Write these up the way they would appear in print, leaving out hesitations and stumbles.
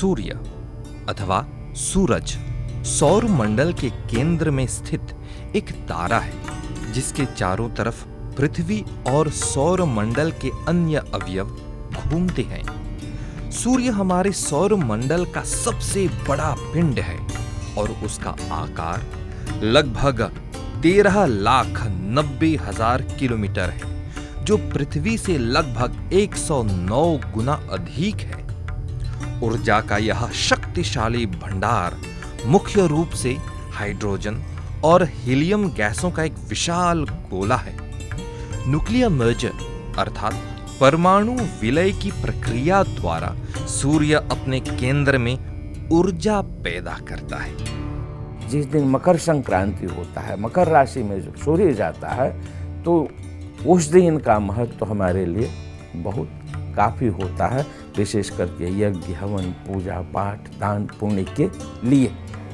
सूर्य अथवा सूरज सौर मंडल के केंद्र में स्थित एक तारा है जिसके चारों तरफ पृथ्वी और सौर मंडल के अन्य अवयव घूमते हैं। सूर्य हमारे सौर मंडल का सबसे बड़ा पिंड है और उसका आकार लगभग 13,90,000 किलोमीटर है, जो पृथ्वी से लगभग 109 गुना अधिक है। ऊर्जा का यह शक्तिशाली भंडार मुख्य रूप से हाइड्रोजन और हीलियम गैसों का एक विशाल गोला है। न्यूक्लियर मर्जर अर्थात परमाणु विलय की प्रक्रिया द्वारा सूर्य अपने केंद्र में ऊर्जा पैदा करता है। जिस दिन मकर संक्रांति होता है, मकर राशि में जब सूर्य जाता है, तो उस दिन का महत्व हमारे लिए बहुत काफी होता है, विशेष करके यज्ञ, हवन, पूजा पाठ, दान पुण्य के लिए।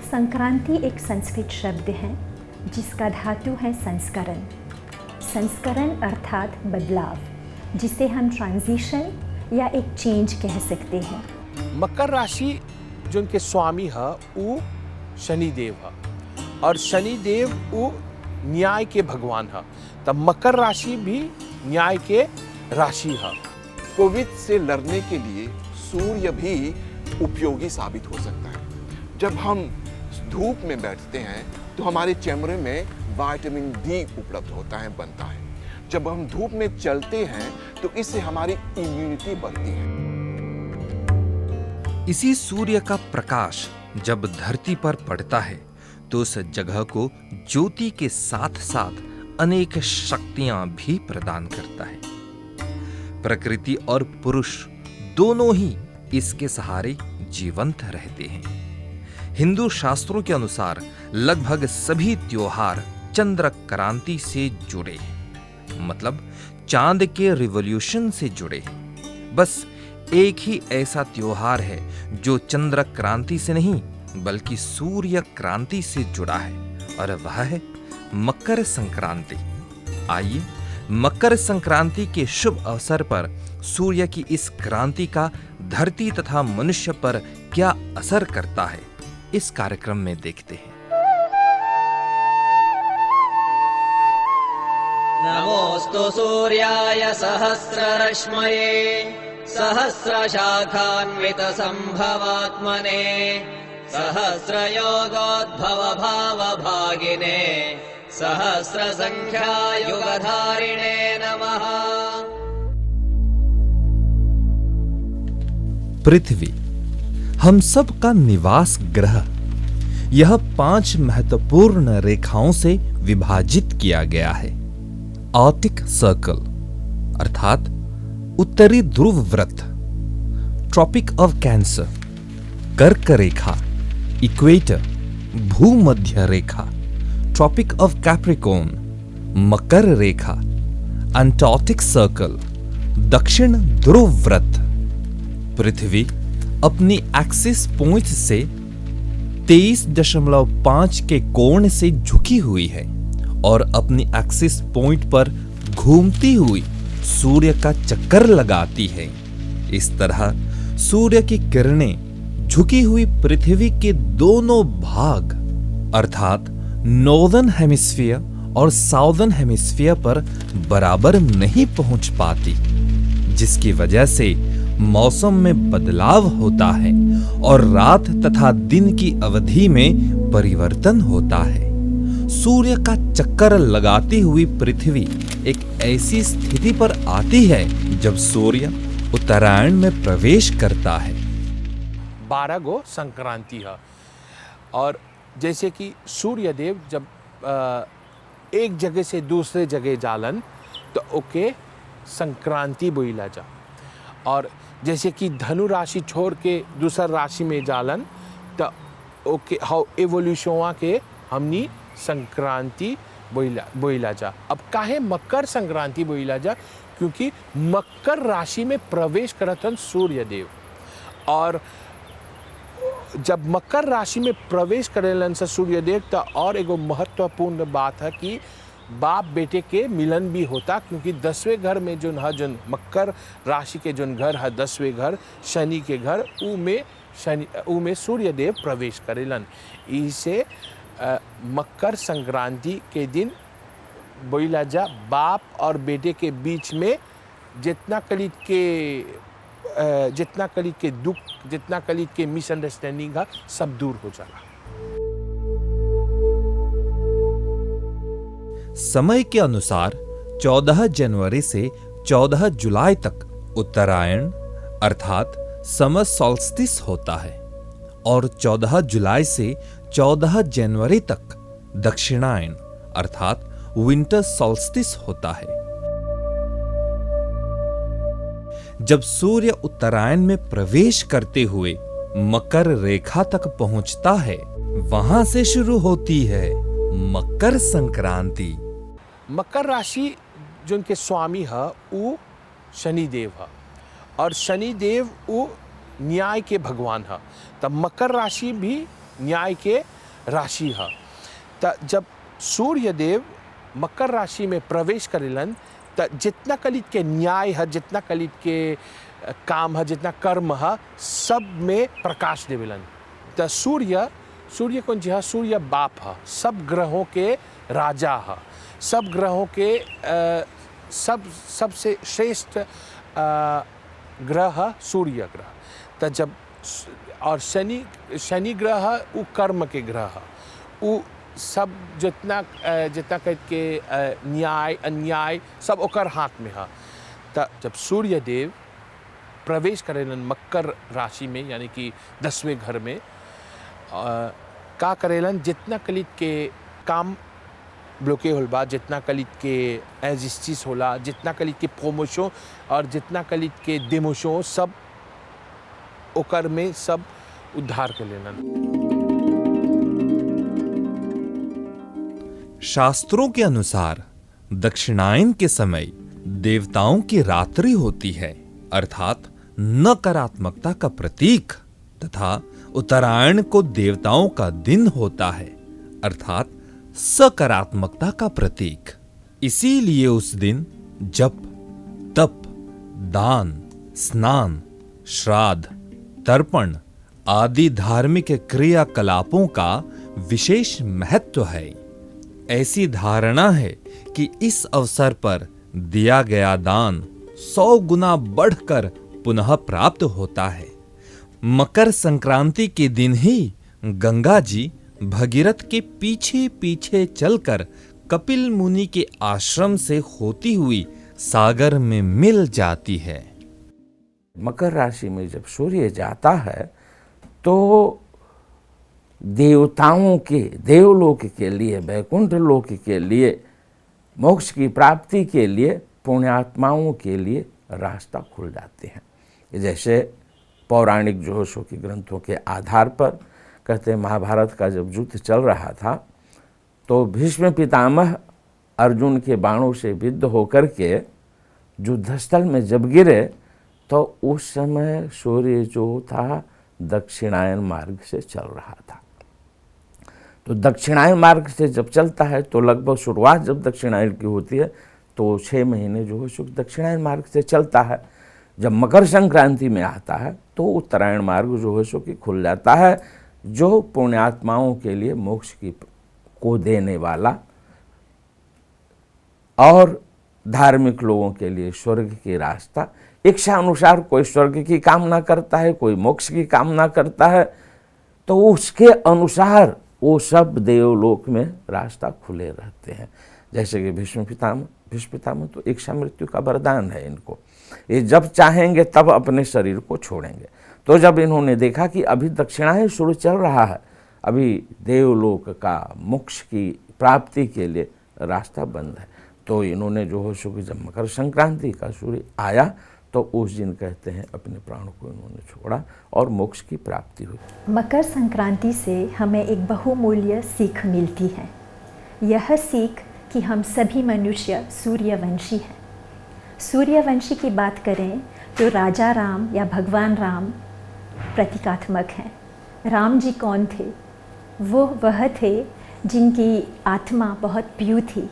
संक्रांति एक संस्कृत शब्द है जिसका धातु है संस्करण। संस्करण अर्थात बदलाव, जिसे हम ट्रांजिशन या एक चेंज कह सकते हैं। मकर राशि जो उनके स्वामी है वो शनिदेव है, और शनिदेव वो न्याय के भगवान है, तब मकर राशि भी न्याय के राशि है। कोविड से लड़ने के लिए सूर्य भी उपयोगी साबित हो सकता है। जब हम धूप में बैठते हैं तो हमारे चेहरे में विटामिन डी उपलब्ध होता है, बनता है। जब हम धूप में चलते हैं तो इससे हमारी इम्यूनिटी बढ़ती है। इसी सूर्य का प्रकाश जब धरती पर पड़ता है तो उस जगह को ज्योति के साथ साथ अनेक शक्तियां भी प्रदान करता है। प्रकृति और पुरुष दोनों ही इसके सहारे जीवंत रहते हैं। हिंदू शास्त्रों के अनुसार लगभग सभी त्योहार चंद्र क्रांति से जुड़े हैं, मतलब चांद के रिवॉल्यूशन से जुड़े हैं। बस एक ही ऐसा त्योहार है जो चंद्र क्रांति से नहीं बल्कि सूर्य क्रांति से जुड़ा है, और वह है मकर संक्रांति। आइए मकर संक्रांति के शुभ अवसर पर सूर्य की इस क्रांति का धरती तथा मनुष्य पर क्या असर करता है, इस कार्यक्रम में देखते हैं। नमोस्तु सूर्याय सहस्ररश्मये सहस्रशाखान्वित संभवात्मने सहस्रयोगोद्भव भावभागिने सहस्रसंख्यायुगधारिणे नमः। पृथ्वी हम सब का निवास ग्रह, यह 5 महत्वपूर्ण रेखाओं से विभाजित किया गया है। आर्कटिक सर्कल अर्थात उत्तरी ध्रुव वृत्त, ट्रॉपिक ऑफ कैंसर कर्क रेखा, इक्वेटर भूमध्य रेखा, ट्रॉपिक ऑफ कैप्रिकॉर्न मकर रेखा, अंटार्कटिक सर्कल दक्षिण ध्रुव वृत्त। पृथ्वी अपनी एक्सिस पॉइंट से 23.5 के कोण से झुकी हुई है और अपनी एक्सिस पॉइंट पर घूमती हुई सूर्य का चक्कर लगाती है। इस तरह सूर्य की किरणें झुकी हुई पृथ्वी के दोनों भाग अर्थात नॉर्दर्न हेमिस्फीयर और साउदर्न हेमिस्फीयर पर बराबर नहीं पहुंच पाती, जिसकी वजह से मौसम में बदलाव होता है और रात तथा दिन की अवधि में परिवर्तन होता है। सूर्य का चक्कर लगाती हुई पृथ्वी एक ऐसी स्थिति पर आती है जब सूर्य उत्तरायण में प्रवेश करता है। 12 गो संक्रांति है, और जैसे कि सूर्य देव जब एक जगह से दूसरे जगह जालन तो ओके संक्रांति बोला जा, और जैसे कि धनु राशि छोड़ के दूसरा राशि में जालन तो ओके हाउ एवोल्यूशन के हमनी संक्रांति बोला जा। अब काहे मकर संक्रांति बोला जा, क्योंकि मकर राशि में प्रवेश करतन सूर्य देव, और जब मकर राशि में प्रवेश करेलन से सूर्य देव तो और एगो महत्वपूर्ण बात है कि बाप बेटे के मिलन भी होता, क्योंकि 10वें घर में जो है, जो मकर राशि के जो घर है 10वें घर शनि के घर, ऊ में में सूर्य देव प्रवेश करेलन। इसे मकर संक्रांति के दिन बोला जा बाप और बेटे के बीच में जितना कली के दुख, जितना कली के मिसअंडरस्टैंडिंग है, सब दूर हो जाला। समय के अनुसार 14 जनवरी से 14 जुलाई तक उत्तरायण अर्थात समर सॉल्स्टिस होता है और 14 जुलाई से 14 जनवरी तक दक्षिणायन अर्थात विंटर सॉल्स्टिस होता है। जब सूर्य उत्तरायण में प्रवेश करते हुए मकर रेखा तक पहुंचता है, वहां से शुरू होती है मकर संक्रांति। मकर राशि जिनके स्वामी है वो शनिदेव है और शनिदेव वो न्याय के भगवान है। तब मकर राशि भी न्याय के राशि है। तब जब सूर्य देव मकर राशि में प्रवेश करेलन तो जितना कलित के न्याय है, जितना कलित के काम है, जितना कर्म है, सब में प्रकाश देवेलन। तो सूर्य कौन जी है? सूर्य बाप है, सब ग्रहों के राजा है, सब ग्रहों के सबसे श्रेष्ठ ग्रह है सूर्य ग्रह। तो जब और शनि ग्रह वो कर्म के ग्रह है, वो सब जितना के न्याय अन्याय सब ओकर हाथ में है। तो जब सूर्य देव प्रवेश करेलन मकर राशि में यानी कि 10वें घर में का करेलन, जितना कलित के काम ब्लॉके होल बा, जितना कलित के एजिस्टिस होला, जितना कलित के प्रोमोशन और जितना कलित के डिमोशन, सब ओकर में सब उद्धार कर लेलन। शास्त्रों के अनुसार दक्षिणायन के समय देवताओं की रात्रि होती है अर्थात नकारात्मकता का प्रतीक, तथा उत्तरायण को देवताओं का दिन होता है अर्थात सकारात्मकता का प्रतीक। इसीलिए उस दिन जप, तप, दान, स्नान, श्राद्ध, तर्पण आदि धार्मिक क्रियाकलापों का विशेष महत्व है। ऐसी धारणा है कि इस अवसर पर दिया गया दान 100 गुना बढ़कर पुनः प्राप्त होता है। मकर संक्रांति के दिन ही गंगा जी भगीरथ के पीछे पीछे चलकर कपिल मुनि के आश्रम से होती हुई सागर में मिल जाती है। मकर राशि में जब सूर्य जाता है तो देवताओं के देवलोक के लिए, वैकुंठ लोक के लिए, मोक्ष की प्राप्ति के लिए, पुण्यात्माओं के लिए रास्ता खुल जाते हैं। जैसे पौराणिक जोशों के ग्रंथों के आधार पर कहते हैं, महाभारत का जब युद्ध चल रहा था तो भीष्म पितामह अर्जुन के बाणों से विद्ध होकर के युद्धस्थल में जब गिरे तो उस समय सूर्य जो था दक्षिणायन मार्ग से चल रहा था। तो दक्षिणायन मार्ग से जब चलता है तो लगभग शुरुआत जब दक्षिणायन की होती है तो 6 महीने जो है दक्षिणायन मार्ग से चलता है। जब मकर संक्रांति में आता है तो उत्तरायण मार्ग जो है सो कि खुल जाता है, जो पुण्यात्माओं के लिए मोक्ष को देने वाला और धार्मिक लोगों के लिए स्वर्ग की रास्ता। इच्छा अनुसार कोई स्वर्ग की कामना करता है, कोई मोक्ष की कामना करता है, तो उसके अनुसार वो सब देवलोक में रास्ता खुले रहते हैं। जैसे कि भीष्म पितामह तो इच्छा मृत्यु का वरदान है इनको, ये जब चाहेंगे तब अपने शरीर को छोड़ेंगे। तो जब इन्होंने देखा कि अभी दक्षिणायन शुरू चल रहा है, अभी देवलोक का मोक्ष की प्राप्ति के लिए रास्ता बंद है, तो इन्होंने जो हो सो जब मकर संक्रांति का सूर्य आया तो उस दिन कहते हैं अपने प्राण को इन्होंने छोड़ा और मोक्ष की प्राप्ति हुई। मकर संक्रांति से हमें एक बहुमूल्य सीख मिलती है। यह सीख कि हम सभी मनुष्य सूर्यवंशी हैं। सूर्यवंशी की बात करें तो राजा राम या भगवान राम प्रतीकात्मक हैं। राम जी कौन थे? वह थे जिनकी आत्मा बहुत प्यूर थी।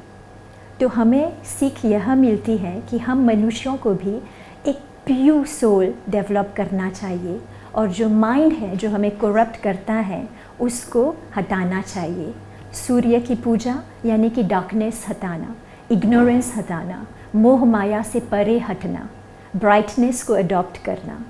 तो हमें सीख यह मिलती है कि हम मनुष्यों को भी एक प्यूर सोल डेवलप करना चाहिए और जो माइंड है जो हमें करप्ट करता है उसको हटाना चाहिए। सूर्य की पूजा यानी कि डार्कनेस हटाना, इग्नोरेंस हटाना, मोह माया से परे हटना, ब्राइटनेस को अडॉप्ट करना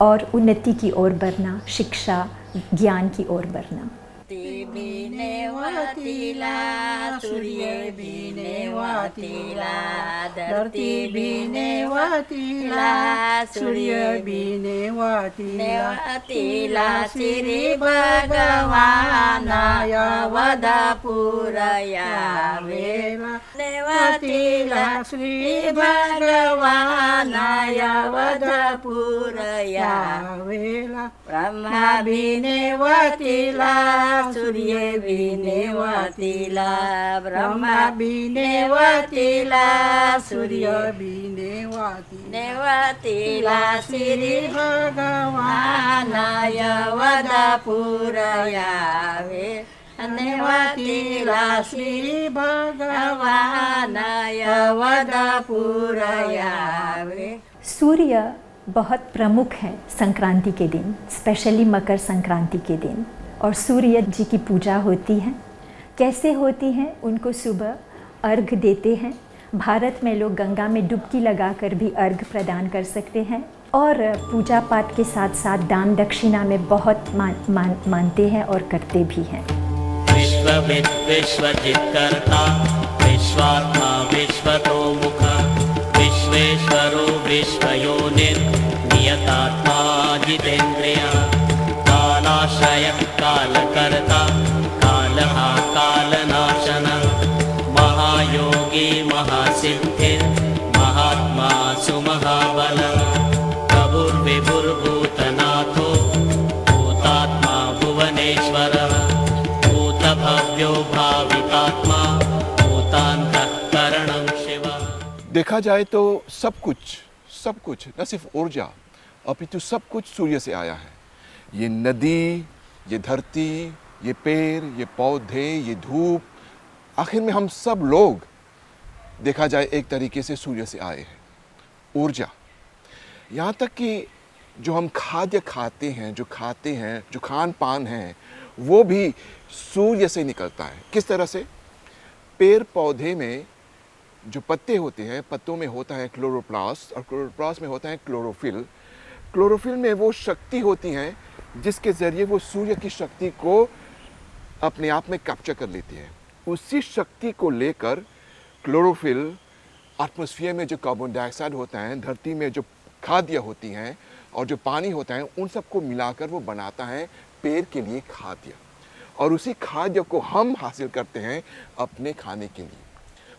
और उन्नति की ओर बढ़ना, शिक्षा ज्ञान की ओर बढ़ना। बिने वातीला सूर्य बिने वातीला धरती बिने वातीला सूर्य बिने वातीला श्री भगवानाय वदा पुरयावे वातीला श्री भगवानाय वदा पुरयावे ब्रह्मा बिने वातीला सूर्य बिने वातीला ब्रह्मा बिने वातीला सूर्य बिने वातीला श्री भगवानाय वदा पुरयावे वातीला श्री भगवानाय वदा पुरयावे। सूर्य बहुत प्रमुख है संक्रांति के दिन, स्पेशली मकर संक्रांति के दिन, और सूर्य जी की पूजा होती है। कैसे होती है? उनको सुबह अर्घ देते हैं। भारत में लोग गंगा में डुबकी लगाकर भी अर्घ प्रदान कर सकते हैं और पूजा पाठ के साथ साथ दान दक्षिणा में बहुत मानते हैं और करते भी हैं। विश्वविद विश्वजित कर्ता विश्वात्मा विश्वतोमुख विश्वेश्वरो विश्वयोनिर् नियतात्मा जितेन्द्रियः कालाश्रयः कालकर्ता कालः कालनाशनः महायोगी महासिद्धिर् महात्मा सुमहाबलः प्रभुर्विभुर्भूतनाथो भूतात्मा भुवनेश्वरः भूतभव्यो भावितात्मा भूतान्तःकरणं शिवः। देखा जाए तो सब कुछ न सिर्फ ऊर्जा अपितु सब कुछ सूर्य से आया है। ये नदी, ये धरती, ये पेड़, ये पौधे, ये धूप, आखिर में हम सब लोग देखा जाए एक तरीके से सूर्य से आए हैं। ऊर्जा, यहाँ तक कि जो हम खाद्य खाते हैं, जो खान पान है, वो भी सूर्य से निकलता है। किस तरह से? पेड़ पौधे में जो पत्ते होते हैं, पत्तों में होता है क्लोरोप्लास्ट और क्लोरोप्लास्ट में होता है क्लोरोफिल। क्लोरोफिल में वो शक्ति होती हैं जिसके ज़रिए वो सूर्य की शक्ति को अपने आप में कैप्चर कर लेती है। उसी शक्ति को लेकर क्लोरोफिल एटमॉस्फेयर में जो कार्बन डाइऑक्साइड होता है, धरती में जो खाद्य होती हैं और जो पानी होता है, उन सबको मिलाकर वो बनाता है पेड़ के लिए खाद्य, और उसी खाद्य को हम हासिल करते हैं अपने खाने के लिए।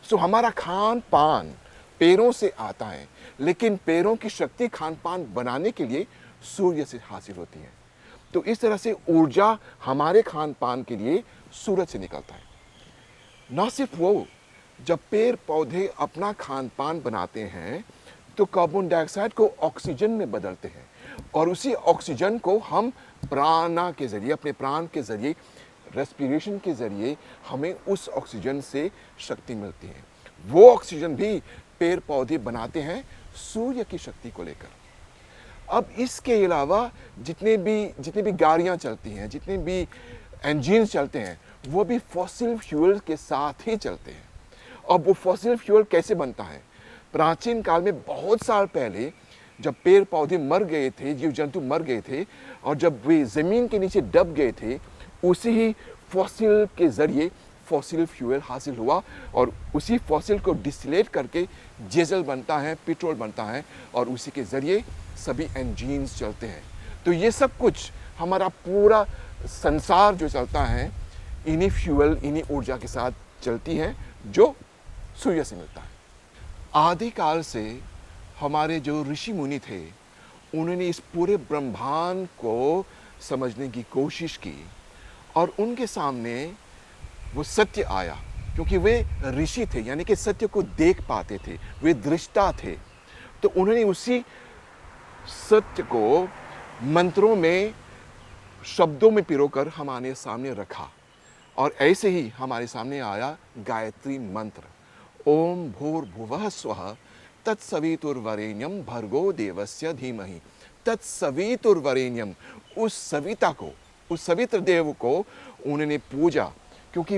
सो हमारा खान पान पेड़ों से आता है, लेकिन पेड़ों की शक्ति खान पान बनाने के लिए सूर्य से हासिल होती है। तो इस तरह से ऊर्जा हमारे खान पान के लिए सूरज से निकलता है। न सिर्फ वो, जब पेड़ पौधे अपना खान पान बनाते हैं तो कार्बन डाइऑक्साइड को ऑक्सीजन में बदलते हैं, और उसी ऑक्सीजन को हम प्राणा के ज़रिए, अपने प्राण के ज़रिए, रेस्पिरेशन के ज़रिए हमें उस ऑक्सीजन से शक्ति मिलती है। वो ऑक्सीजन भी पेड़ पौधे बनाते हैं सूर्य की शक्ति को लेकर। अब इसके अलावा जितने भी गाड़ियाँ चलती हैं, जितने भी इंजन चलते हैं, वो भी फॉसिल फ्यूल के साथ ही चलते हैं। अब वो फॉसिल फ्यूल कैसे बनता है? प्राचीन काल में बहुत साल पहले जब पेड़ पौधे मर गए थे, जीव जंतु मर गए थे, और जब वे ज़मीन के नीचे दब गए थे, उसी ही फॉसिल के ज़रिए फॉसिल फ्यूल हासिल हुआ, और उसी फॉसिल को डिस्टिलेट करके डीजल बनता है, पेट्रोल बनता है, और उसी के ज़रिए सभी इंजन्स चलते हैं। तो ये सब कुछ हमारा पूरा संसार जो चलता है इन्हीं फ्यूल, इन्हीं ऊर्जा के साथ चलती है जो सूर्य से मिलता है। आदिकाल से हमारे जो ऋषि मुनि थे, उन्होंने इस पूरे ब्रह्मांड को समझने की कोशिश की, और उनके सामने वो सत्य आया, क्योंकि वे ऋषि थे, यानी कि सत्य को देख पाते थे, वे दृष्टा थे। तो उन्होंने उसी सत्य को मंत्रों में, शब्दों में पिरोकर हमारे सामने रखा, और ऐसे ही हमारे सामने आया गायत्री मंत्र। ओम भूर्भुवः स्वः तत्सवितुर्वरेण्यं भर्गो देवस्य धीमहि तत्सवितुर्वरेण्यम, उस सविता को, उस सवित्र देव को उन्होंने पूजा, क्योंकि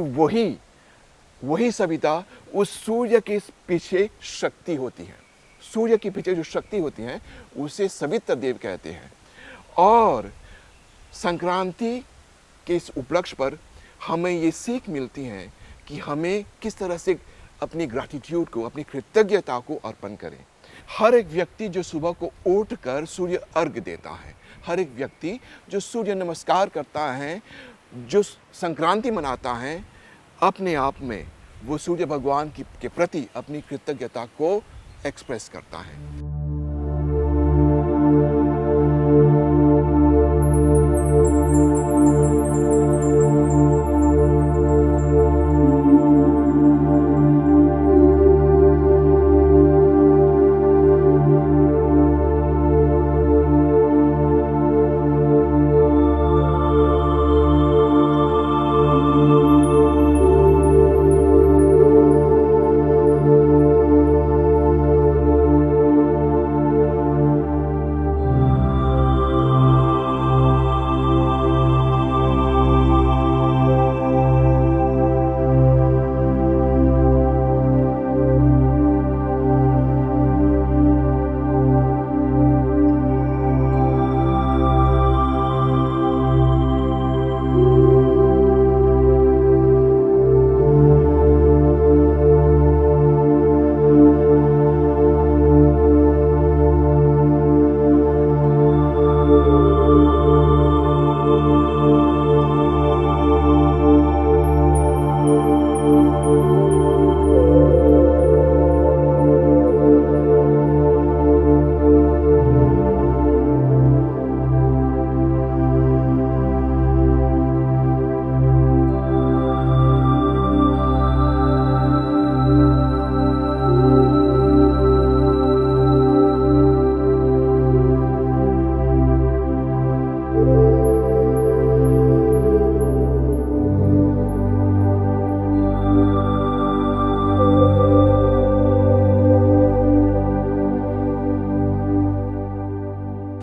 वही सविता उस सूर्य के पीछे शक्ति होती है। सूर्य के पीछे जो शक्ति होती है उसे सवित्र देव कहते हैं। और संक्रांति के इस उपलक्ष्य पर हमें ये सीख मिलती है कि हमें किस तरह से अपनी ग्रैटिट्यूड को, अपनी कृतज्ञता को अर्पण करें। हर एक व्यक्ति जो सुबह को उठकर सूर्य अर्घ देता है, हर एक व्यक्ति जो सूर्य नमस्कार करता है, जो संक्रांति मनाता है, अपने आप में वो सूर्य भगवान के प्रति अपनी कृतज्ञता को एक्सप्रेस करता है।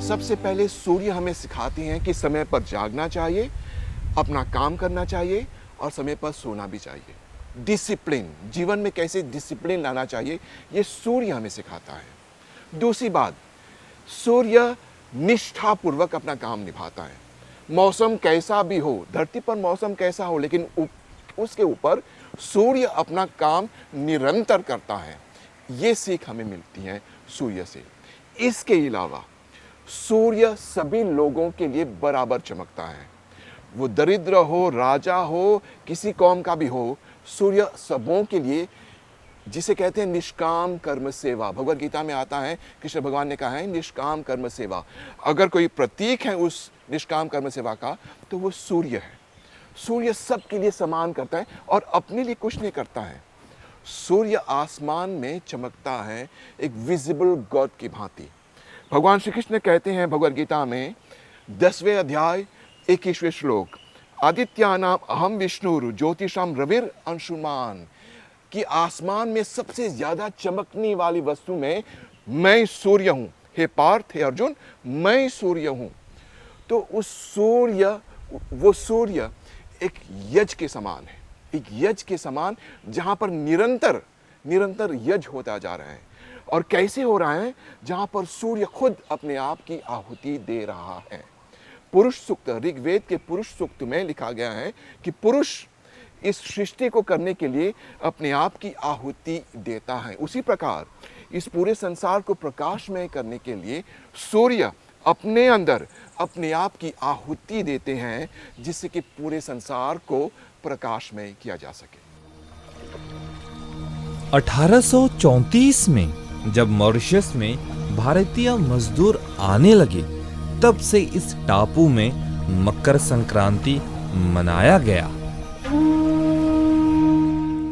सबसे पहले सूर्य हमें सिखाते हैं कि समय पर जागना चाहिए, अपना काम करना चाहिए और समय पर सोना भी चाहिए। डिसिप्लिन, जीवन में कैसे डिसिप्लिन लाना चाहिए, ये सूर्य हमें सिखाता है। दूसरी बात, सूर्य निष्ठापूर्वक अपना काम निभाता है। मौसम कैसा भी हो, धरती पर मौसम कैसा हो, लेकिन उसके ऊपर सूर्य अपना काम निरंतर करता है। ये सीख हमें मिलती है सूर्य से। इसके अलावा सूर्य सभी लोगों के लिए बराबर चमकता है। वो दरिद्र हो, राजा हो, किसी कौम का भी हो, सूर्य सबों के लिए, जिसे कहते हैं निष्काम कर्म सेवा, भगवद गीता में आता है, कृष्ण भगवान ने कहा है निष्काम कर्म सेवा। अगर कोई प्रतीक है उस निष्काम कर्म सेवा का तो वो सूर्य है। सूर्य सबके लिए समान करता है और अपने लिए कुछ नहीं करता है। सूर्य आसमान में चमकता है एक विजिबल गॉड की भांति। भगवान श्री कृष्ण कहते हैं भगवद गीता में 10वें अध्याय 21वें श्लोक, आदित्यानाम अहम विष्णुर ज्योतिषाम रविर अंशुमान, कि आसमान में सबसे ज्यादा चमकने वाली वस्तु में मैं सूर्य हूं। हे पार्थ, हे अर्जुन, मैं सूर्य हूं। तो वो सूर्य एक यज्ञ के समान है, एक यज्ञ के समान, जहां पर निरंतर यज्ञ होता जा रहा है। और कैसे हो रहा है? जहां पर सूर्य खुद अपने आप की आहुति दे रहा है। पुरुष सूक्त, ऋग्वेद के पुरुष सूक्त में लिखा गया है कि पुरुष इस सृष्टि को करने के लिए अपने आप की आहुति देता है। उसी प्रकार इस पूरे संसार को प्रकाशमय करने के लिए सूर्य अपने अंदर अपने आप की आहुति देते हैं, जिससे कि पूरे संसार को प्रकाशमय किया जा सके। 1834 में जब मॉरिशस में भारतीय मजदूर आने लगे, तब से इस टापू में मकर संक्रांति मनाया गया।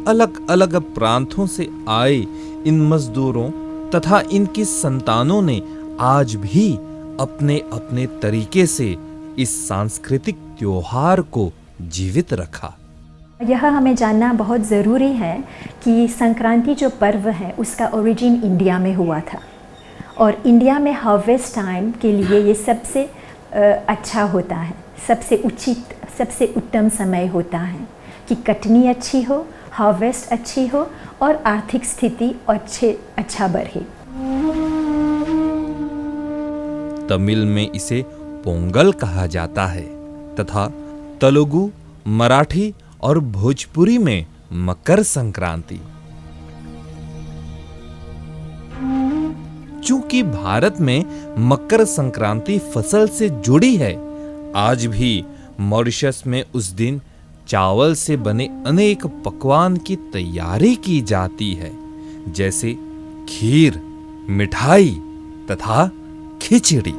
अलग अलग प्रांतों से आए इन मजदूरों तथा इनकी संतानों ने आज भी अपने अपने तरीके से इस सांस्कृतिक त्योहार को जीवित रखा। यह हमें जानना बहुत ज़रूरी है कि संक्रांति जो पर्व है उसका ओरिजिन इंडिया में हुआ था और इंडिया में हार्वेस्ट टाइम के लिए ये सबसे अच्छा होता है, सबसे उचित, सबसे उत्तम समय होता है कि कटनी अच्छी हो, हार्वेस्ट अच्छी हो और आर्थिक स्थिति अच्छा बढ़े। तमिल में इसे पोंगल कहा जाता है तथा तेलुगु, मराठी और भोजपुरी में मकर संक्रांति। चूंकि भारत में मकर संक्रांति फसल से जुड़ी है, आज भी मॉरिशस में उस दिन चावल से बने अनेक पकवान की तैयारी की जाती है, जैसे खीर, मिठाई तथा खिचड़ी।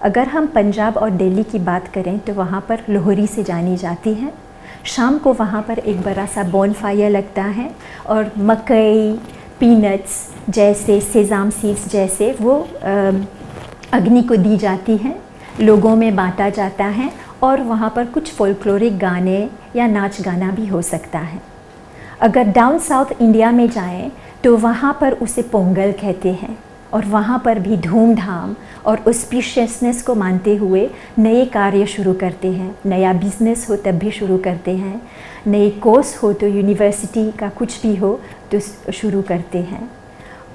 अगर हम पंजाब और दिल्ली की बात करें तो वहाँ पर लोहरी से जानी जाती है। शाम को वहाँ पर एक बड़ा सा बॉनफायर लगता है और मकई, पीनट्स जैसे, सेजाम सीड्स जैसे वो अग्नि को दी जाती हैं, लोगों में बांटा जाता है और वहाँ पर कुछ फोल्क्लोरिक गाने या नाच गाना भी हो सकता है। अगर डाउन साउथ इंडिया में जाएं तो वहाँ पर उसे पोंगल कहते हैं और वहाँ पर भी धूमधाम और ऑस्पिशियसनेस को मानते हुए नए कार्य शुरू करते हैं। नया बिजनेस हो तब भी शुरू करते हैं, नए कोर्स हो तो यूनिवर्सिटी का कुछ भी हो तो शुरू करते हैं।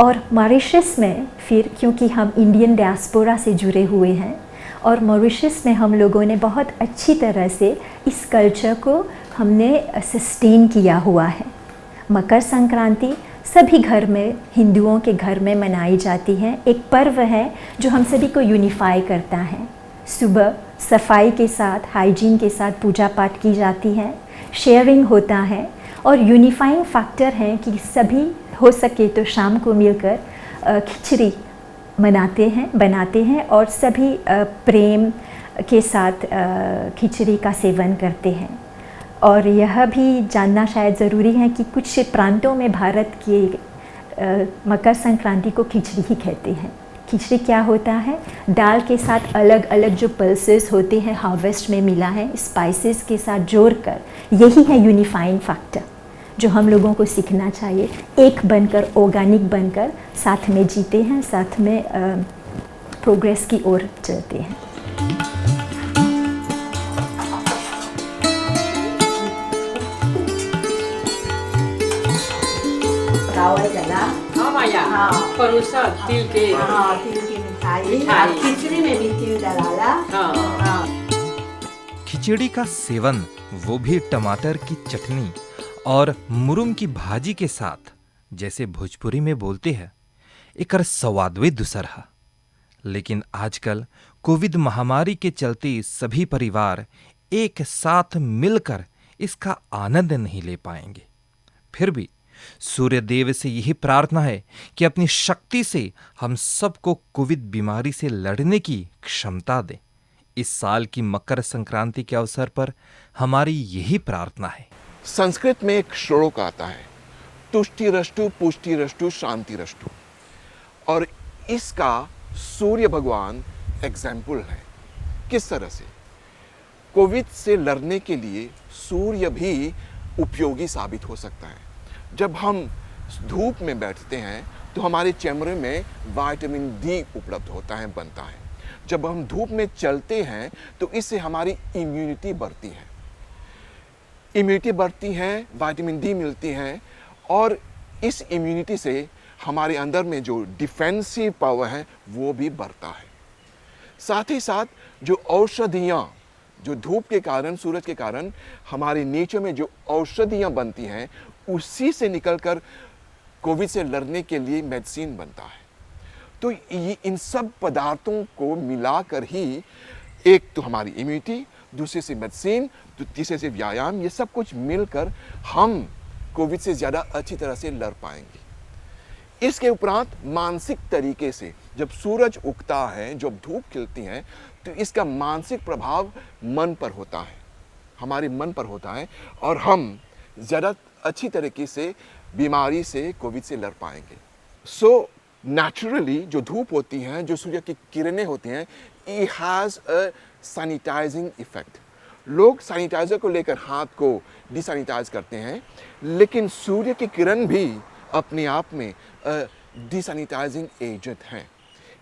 और मॉरिशस में फिर क्योंकि हम इंडियन डायस्पोरा से जुड़े हुए हैं और मॉरिशस में हम लोगों ने बहुत अच्छी तरह से इस कल्चर को हमने सस्टेन किया हुआ है। मकर संक्रांति सभी घर में, हिंदुओं के घर में मनाई जाती है। एक पर्व है जो हम सभी को यूनिफाई करता है। सुबह सफाई के साथ, हाइजीन के साथ पूजा पाठ की जाती है, शेयरिंग होता है और यूनिफाइंग फैक्टर है कि सभी हो सके तो शाम को मिलकर खिचड़ी बनाते हैं और सभी प्रेम के साथ खिचड़ी का सेवन करते हैं। और यह भी जानना शायद ज़रूरी है कि कुछ प्रांतों में भारत के मकर संक्रांति को खिचड़ी ही कहते हैं। खिचड़ी क्या होता है? दाल के साथ अलग अलग जो पल्सेस होते हैं हार्वेस्ट में मिला है, स्पाइसेस के साथ जोड़कर, यही है यूनिफाइंग फैक्टर जो हम लोगों को सीखना चाहिए। एक बनकर, ऑर्गेनिक बनकर साथ में जीते हैं, साथ में प्रोग्रेस की ओर चलते हैं। हाँ माया, तिल के, तिल की मिठाई, खिचड़ी में भी तिल डाला। खिचड़ी का सेवन, वो भी टमाटर की चटनी और मुरुम की भाजी के साथ, जैसे भोजपुरी में बोलते हैं, एकर स्वादवे दूसर है। लेकिन आजकल कोविड महामारी के चलते सभी परिवार एक साथ मिलकर इसका आनंद नहीं ले पाएंगे। फिर भी सूर्यदेव से यही प्रार्थना है कि अपनी शक्ति से हम सबको कोविड बीमारी से लड़ने की क्षमता दे। इस साल की मकर संक्रांति के अवसर पर हमारी यही प्रार्थना है। संस्कृत में एक श्लोक आता है, तुष्टिरष्टु पुष्टिरष्टु शांतिरष्टु, और इसका सूर्य भगवान एग्जाम्पल है। किस तरह से? कोविड से लड़ने के लिए सूर्य भी उपयोगी साबित हो सकता है। जब हम धूप में बैठते हैं तो हमारे चेहरे में विटामिन डी उपलब्ध होता है, बनता है। जब हम धूप में चलते हैं तो इससे हमारी इम्यूनिटी बढ़ती है, विटामिन डी मिलती है और इस इम्यूनिटी से हमारे अंदर में जो डिफेंसिव पावर है वो भी बढ़ता है। साथ ही साथ जो औषधियाँ, जो धूप के कारण, सूरज के कारण हमारे नीचे में जो औषधियाँ बनती हैं, उसी से निकलकर कोविड से लड़ने के लिए मेडिसिन बनता है। तो ये इन सब पदार्थों को मिलाकर ही, एक तो हमारी इम्यूनिटी, दूसरे से मेडिसिन, तो तीसरे से व्यायाम, ये सब कुछ मिलकर हम कोविड से ज़्यादा अच्छी तरह से लड़ पाएंगे। इसके उपरांत मानसिक तरीके से जब सूरज उगता है, जब धूप खिलती है, तो इसका मानसिक प्रभाव मन पर होता है, हमारे मन पर होता है और हम ज़्यादा अच्छी तरीके से बीमारी से, कोविड से लड़ पाएंगे। सो नेचुरली जो धूप होती है, जो सूर्य की किरणें होती हैं, it has a sanitizing effect। लोग सैनिटाइजर को लेकर हाथ को डिसैनिटाइज करते हैं, लेकिन सूर्य की किरण भी अपने आप में डिसैनिटाइजिंग एजेंट हैं।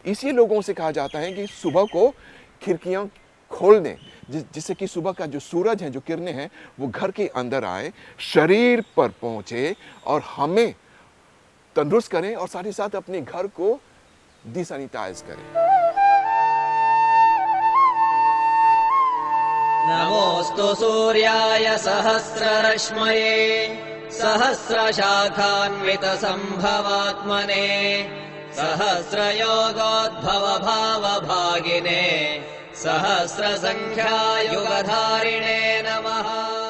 इसी लोगों से कहा जाता है कि सुबह को खिड़कियां खोल दें, जिससे कि सुबह का जो सूरज है, जो किरणें हैं, वो घर के अंदर आए, शरीर पर पहुंचे और हमें तंदुरुस्त करें और साथ ही साथ अपने घर को डिसैनिटाइज करें। नमोस्तु सूर्याय सहस्ररश्मये सहस्रशाखान्वित संभवात्मने सहस्रयोगोद्भव भावभागिने सहस्रसंख्यायुगधारिणे नमः।